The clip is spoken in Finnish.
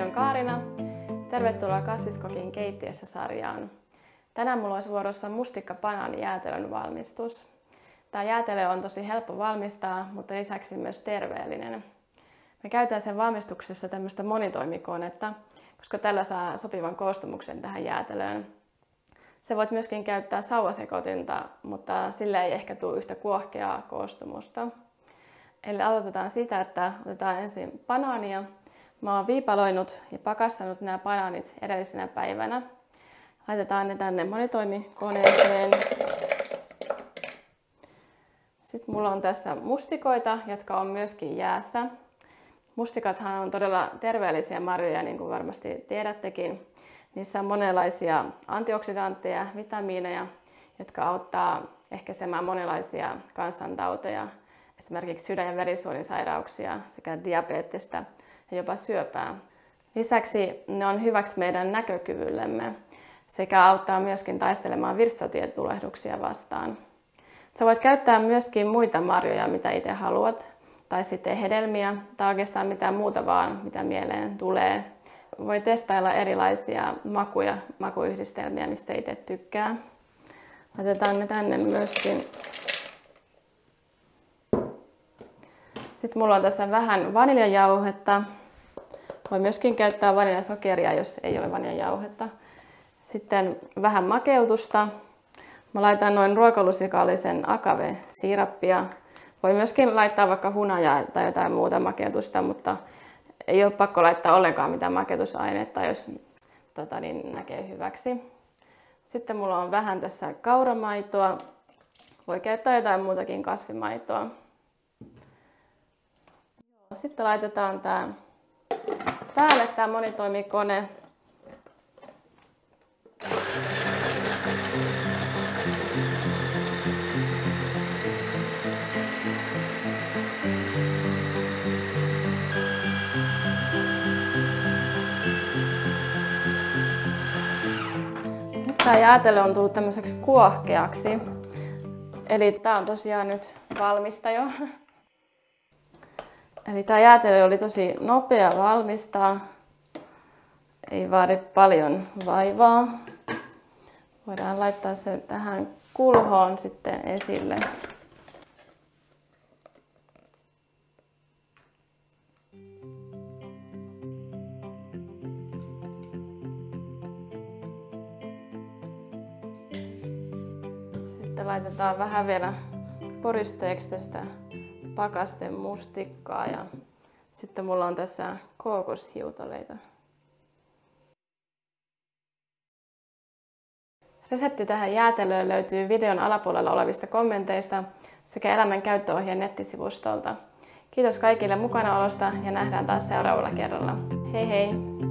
nimi on Kaarina. Tervetuloa Kasviskokin keittiössä -sarjaan. Tänään mulla olisi vuorossa mustikka-banaanijäätelön valmistus. Tämä jäätelö on tosi helppo valmistaa, mutta lisäksi myös terveellinen. Me käytän sen valmistuksessa tämmöistä monitoimikonetta, koska tällä saa sopivan koostumuksen tähän jäätelöön. Se voit myöskin käyttää sauvasekotinta, mutta sillä ei ehkä tule yhtä kuohkeaa koostumusta. Eli aloitetaan sitä, että otetaan ensin banaania. Mä oon viipaloinut ja pakastanut nämä banaanit edellisenä päivänä. Laitetaan ne tänne monitoimikoneeseen. Sitten mulla on tässä mustikoita, jotka on myöskin jäässä. Mustikathan on todella terveellisiä marjoja, niin kuin varmasti tiedättekin. Niissä on monenlaisia antioksidantteja, vitamiineja, jotka auttaa ehkäisemään monenlaisia kansantauteja, esimerkiksi sydän- ja verisuonisairauksia sekä diabetesta ja jopa syöpää. Lisäksi ne on hyväksi meidän näkökyvyllemme sekä auttaa myöskin taistelemaan virtsatietulehduksia vastaan. Sä voit käyttää myöskin muita marjoja, mitä itse haluat, tai sitten hedelmiä, tai oikeastaan mitään muuta vaan, mitä mieleen tulee. Voi testailla erilaisia makuja, makuyhdistelmiä, mistä itse tykkää. Laitetaan ne tänne myöskin. Sitten mulla on tässä vähän vaniljajauhetta. Voi myöskin käyttää vaniljasokeria, jos ei ole vaniljajauhetta. Sitten vähän makeutusta. Mä laitan noin ruokalusikallisen agave-siirappia. Voi myöskin laittaa vaikka hunajaa tai jotain muuta makeutusta, mutta ei ole pakko laittaa ollenkaan mitään makeutusainetta, jos näkee hyväksi. Sitten mulla on vähän tässä kauramaitoa. Voi käyttää jotain muutakin kasvimaitoa. Sitten laitetaan tää päälle tää monitoimikone. Nyt tää jäätelö on tullut tämmöiseksi kuohkeaksi. Eli tää on tosiaan nyt valmista jo. Eli tämä jäätelö oli tosi nopea valmistaa, ei vaadi paljon vaivaa. Voidaan laittaa se tähän kulhoon sitten esille. Sitten laitetaan vähän vielä koristeeksi tästä pakasten mustikkaa ja sitten mulla on tässä kookoshiutaleita. Resepti tähän jäätelöön löytyy videon alapuolella olevista kommenteista sekä elämän käyttöohjeen nettisivustolta. Kiitos kaikille mukanaolosta ja nähdään taas seuraavalla kerralla. Hei hei!